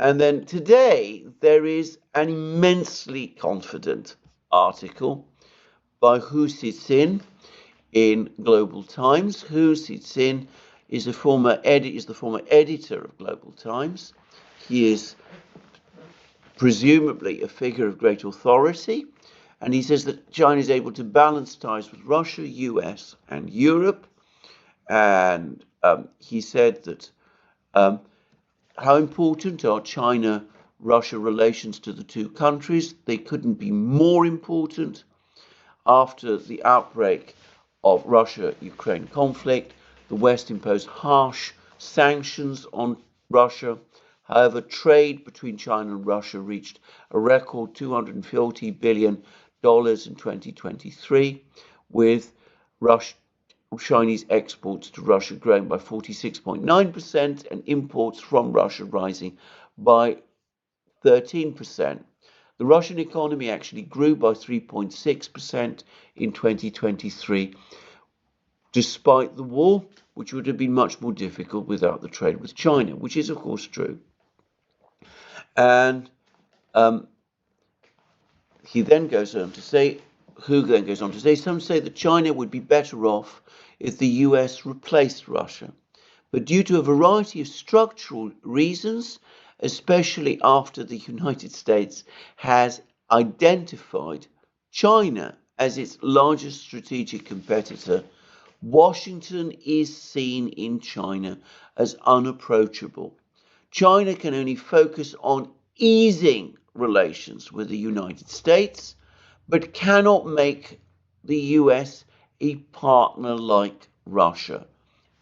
And then today there is an immensely confident article by Hu Cixin in Global Times. Hu Cixin is the former editor of Global Times. He is presumably a figure of great authority, and he says that China is able to balance ties with Russia, US, and Europe. And he said that how important are China-Russia relations to the two countries? They couldn't be more important. After the outbreak of Russia-Ukraine conflict, the West imposed harsh sanctions on Russia. However, trade between China and Russia reached a record $240 billion in 2023, with Chinese exports to Russia growing by 46.9% and imports from Russia rising by 13%. The Russian economy actually grew by 3.6% in 2023, despite the war, which would have been much more difficult without the trade with China, which is, of course, true. And Hu then goes on to say, some say that China would be better off if the US replaced Russia. But due to a variety of structural reasons, especially after the United States has identified China as its largest strategic competitor, Washington is seen in China as unapproachable. China can only focus on easing relations with the United States, but cannot make the US a partner like Russia.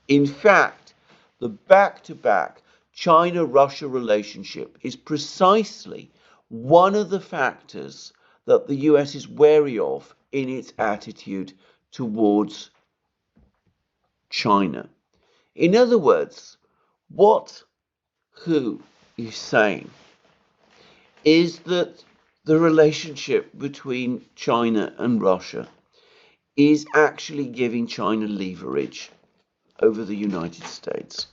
In fact, the back-to-back China-Russia relationship is precisely one of the factors that the US is wary of in its attitude towards China. In other words, what Hu is saying is that the relationship between China and Russia is actually giving China leverage over the United States.